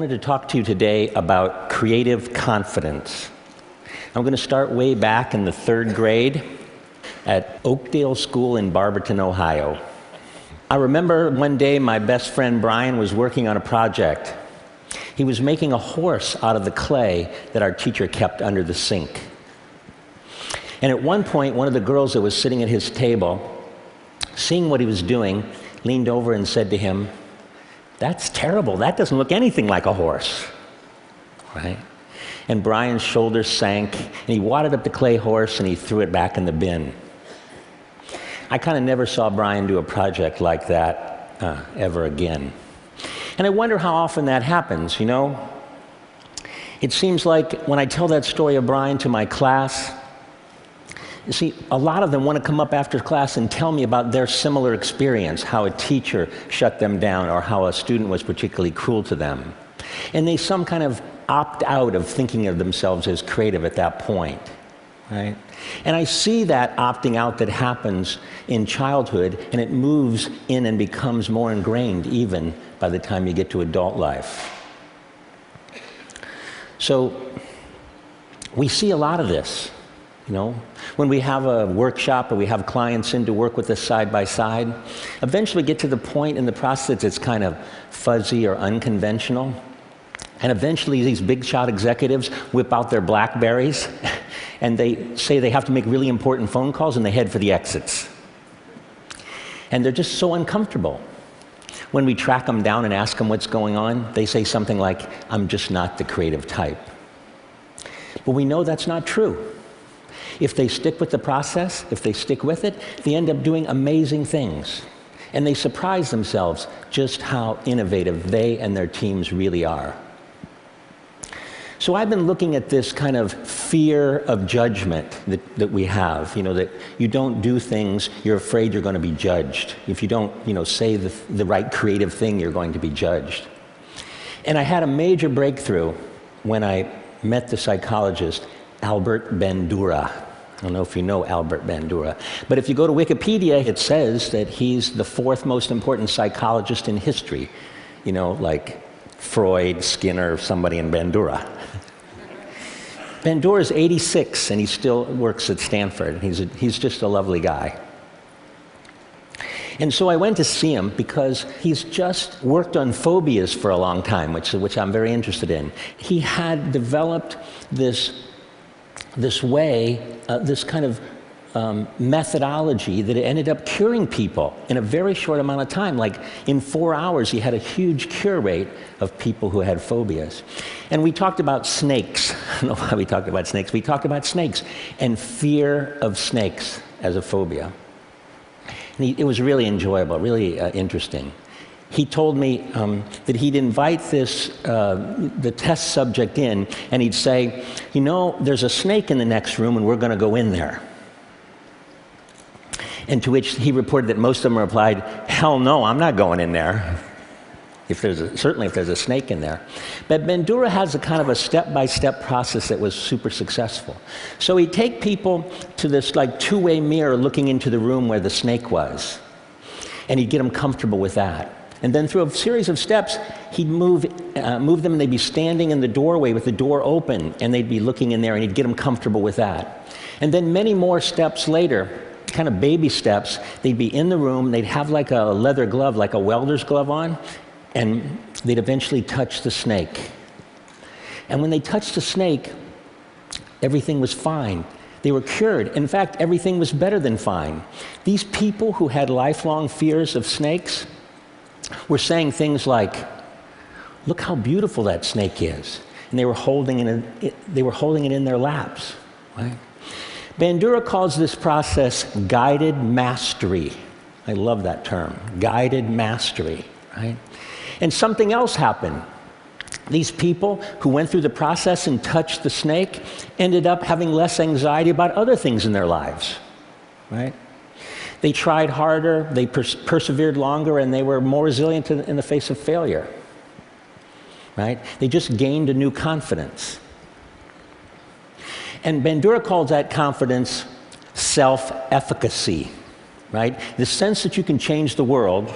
wanted to talk to you today about creative confidence. I'm going to start way back in the 3rd grade at Oakdale School in Barberton, Ohio. I remember one day my best friend Brian was working on a project. He was making a horse out of the clay that our teacher kept under the sink. And at one point, one of the girls that was sitting at his table, seeing what he was doing, leaned over and said to him, "That's terrible. That doesn't look anything like a horse." Right? And Brian's shoulders sank, and he wadded up the clay horse and he threw it back in the bin. I kind of never saw Brian do a project like that ever again. And I wonder how often that happens, you know? It seems like when I tell that story of Brian to my class, you see, a lot of them want to come up after class and tell me about their similar experience, how a teacher shut them down or how a student was particularly cruel to them. And they some kind of opt out of thinking of themselves as creative at that point, right? And I see that opting out that happens in childhood, and it moves in and becomes more ingrained even by the time you get to adult life. So we see a lot of this. You know, when we have a workshop or we have clients in to work with us side by side, eventually we get to the point in the process it's kind of fuzzy or unconventional. And eventually these big shot executives whip out their BlackBerries and they say they have to make really important phone calls and they head for the exits. And they're just so uncomfortable. When we track them down and ask them what's going on, they say something like, "I'm just not the creative type." But we know that's not true. If they stick with the process, if they stick with it, they end up doing amazing things. And they surprise themselves just how innovative they and their teams really are. So I've been looking at this kind of fear of judgment that we have, you know, that you don't do things, you're afraid you're going to be judged. If you don't, you know, say the right creative thing, you're going to be judged. And I had a major breakthrough when I met the psychologist Albert Bandura. I don't know if you know Albert Bandura, but if you go to Wikipedia, it says that he's the 4th most important psychologist in history. You know, like Freud, Skinner, somebody in Bandura. Bandura is 86, and he still works at Stanford. He's just a lovely guy. And so I went to see him because he's just worked on phobias for a long time, which I'm very interested in. He had developed this way, this kind of methodology that ended up curing people in a very short amount of time. Like in 4 hours, he had a huge cure rate of people who had phobias. And we talked about snakes. I don't know why we talked about snakes. We talked about snakes and fear of snakes as a phobia. And it was really enjoyable, really interesting. He told me that he'd invite the test subject in, and he'd say, "You know, there's a snake in the next room, and we're going to go in there." And to which he reported that most of them replied, "Hell no, I'm not going in there." Certainly if there's a snake in there. But Bandura has a kind of a step-by-step process that was super successful. So he'd take people to this like two-way mirror looking into the room where the snake was, and he'd get them comfortable with that. And then through a series of steps, he'd move them, and they'd be standing in the doorway with the door open, and they'd be looking in there, and he'd get them comfortable with that. And then many more steps later, kind of baby steps, they'd be in the room, they'd have like a leather glove, like a welder's glove on, and they'd eventually touch the snake. And when they touched the snake, everything was fine. They were cured. In fact, everything was better than fine. These people who had lifelong fears of snakes were saying things like, "Look how beautiful that snake is." And they were holding it in their laps, right? Bandura calls this process guided mastery. I love that term, guided mastery, right? And something else happened. These people who went through the process and touched the snake ended up having less anxiety about other things in their lives, right? They tried harder, they persevered longer, and they were more resilient in the face of failure, right? They just gained a new confidence. And Bandura calls that confidence self-efficacy, right? The sense that you can change the world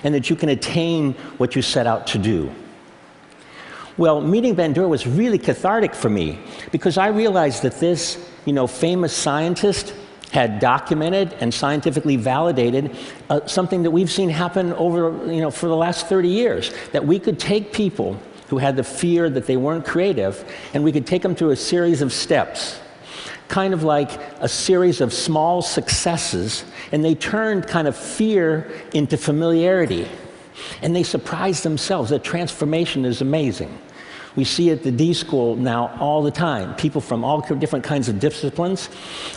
and that you can attain what you set out to do. Well, meeting Bandura was really cathartic for me because I realized that this, famous scientist had documented and scientifically validated something that we've seen happen over, for the last 30 years, that we could take people who had the fear that they weren't creative, and we could take them through a series of steps, kind of like a series of small successes, and they turned kind of fear into familiarity. And they surprised themselves. The transformation is amazing. We see at the D School now all the time. People from all different kinds of disciplines,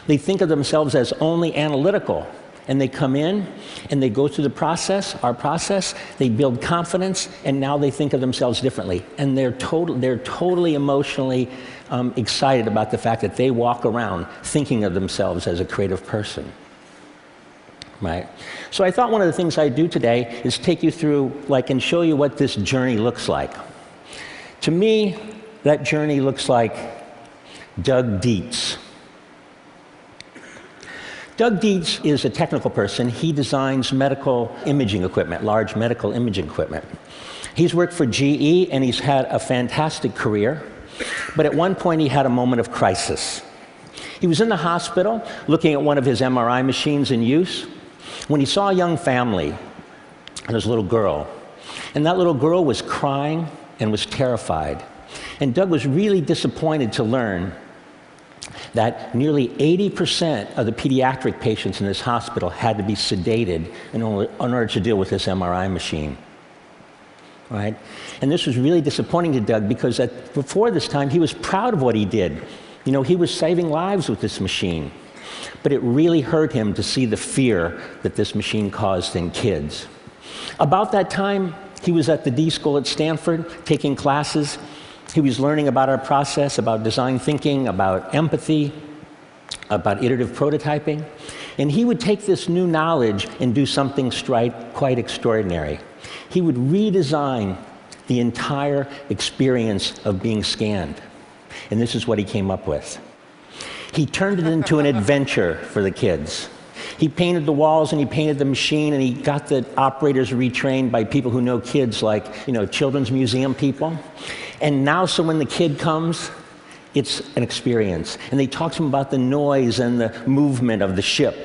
they think of themselves as only analytical. And they come in and they go through the process, our process, they build confidence, and now they think of themselves differently. And they're totally emotionally excited about the fact that they walk around thinking of themselves as a creative person. Right? So I thought one of the things I'd do today is take you through, and show you what this journey looks like. To me, that journey looks like Doug Dietz. Doug Dietz is a technical person. He designs medical imaging equipment, large medical imaging equipment. He's worked for GE, and he's had a fantastic career. But at one point, he had a moment of crisis. He was in the hospital looking at one of his MRI machines in use when he saw a young family and his little girl. And that little girl was crying and was terrified. And Doug was really disappointed to learn that nearly 80% of the pediatric patients in this hospital had to be sedated in order to deal with this MRI machine. Right? And this was really disappointing to Doug because before this time, he was proud of what he did. He was saving lives with this machine. But it really hurt him to see the fear that this machine caused in kids. About that time, he was at the D School at Stanford taking classes. He was learning about our process, about design thinking, about empathy, about iterative prototyping. And he would take this new knowledge and do something quite extraordinary. He would redesign the entire experience of being scanned. And this is what he came up with. He turned it into an adventure for the kids. He painted the walls and he painted the machine, and he got the operators retrained by people who know kids, like, children's museum people. And now, so when the kid comes, it's an experience. And they talk to him about the noise and the movement of the ship.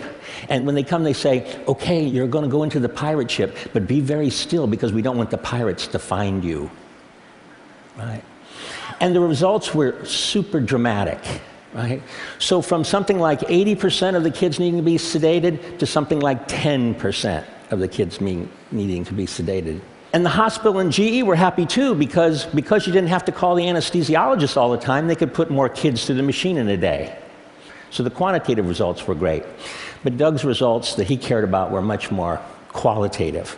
And when they come, they say, okay, you're going to go into the pirate ship, but be very still because we don't want the pirates to find you. Right? And the results were super dramatic. Right? So from something like 80% of the kids needing to be sedated to something like 10% of the kids needing to be sedated. And the hospital and GE were happy too because you didn't have to call the anesthesiologist all the time, they could put more kids through the machine in a day. So the quantitative results were great. But Doug's results that he cared about were much more qualitative.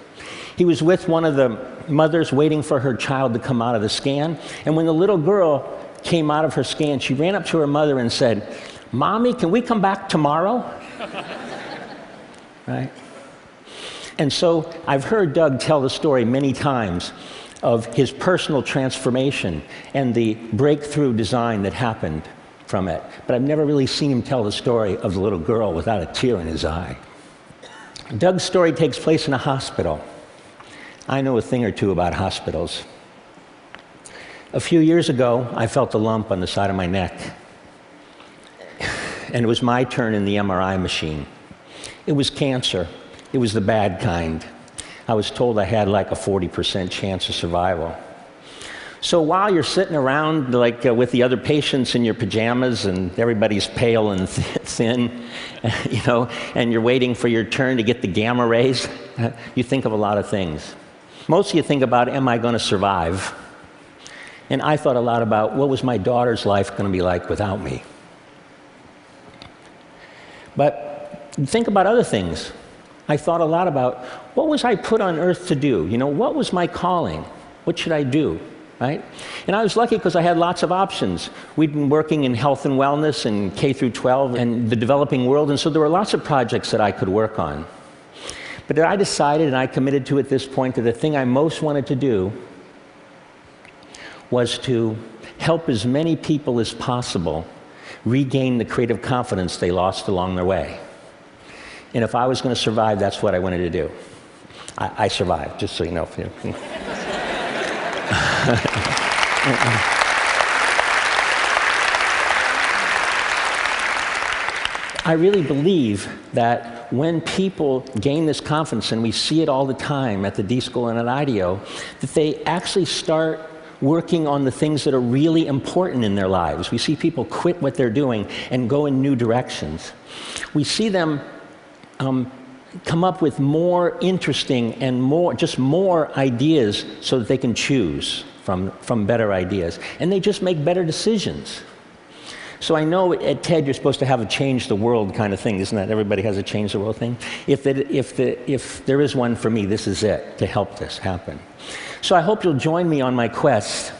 He was with one of the mothers waiting for her child to come out of the scan, and when the little girl came out of her scan, she ran up to her mother and said, "Mommy, can we come back tomorrow?" Right? And so I've heard Doug tell the story many times of his personal transformation and the breakthrough design that happened from it. But I've never really seen him tell the story of the little girl without a tear in his eye. Doug's story takes place in a hospital. I know a thing or two about hospitals. A few years ago, I felt a lump on the side of my neck. And it was my turn in the MRI machine. It was cancer. It was the bad kind. I was told I had like a 40% chance of survival. So while you're sitting around with the other patients in your pajamas and everybody's pale and thin, and you're waiting for your turn to get the gamma rays, you think of a lot of things. Mostly you think about, am I going to survive? And I thought a lot about what was my daughter's life going to be like without me. But think about other things. I thought a lot about, what was I put on earth to do? What was my calling? What should I do? Right? And I was lucky because I had lots of options. We'd been working in health and wellness and K through 12 and the developing world, and so there were lots of projects that I could work on. But I decided, and I committed to at this point, that the thing I most wanted to do was to help as many people as possible regain the creative confidence they lost along their way. And if I was going to survive, that's what I wanted to do. I survived, just so you know. I really believe that when people gain this confidence, and we see it all the time at the D School and at IDEO, that they actually start working on the things that are really important in their lives. We see people quit what they're doing and go in new directions. We see them come up with more interesting and more ideas so that they can choose from better ideas. And they just make better decisions. So I know at TED you're supposed to have a change the world kind of thing, isn't that? Everybody has a change the world thing. If there is one for me, this is it, to help this happen. So I hope you'll join me on my quest.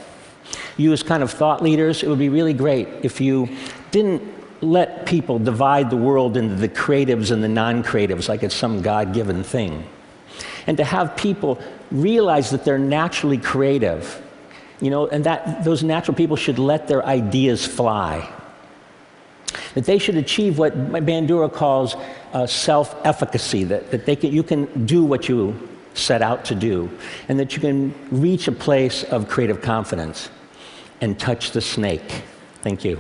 You as kind of thought leaders, it would be really great if you didn't let people divide the world into the creatives and the non-creatives like it's some God-given thing. And to have people realize that they're naturally creative, and that those natural people should let their ideas fly. That they should achieve what Bandura calls self-efficacy, that you can do what you set out to do, and that you can reach a place of creative confidence and touch the snake. Thank you.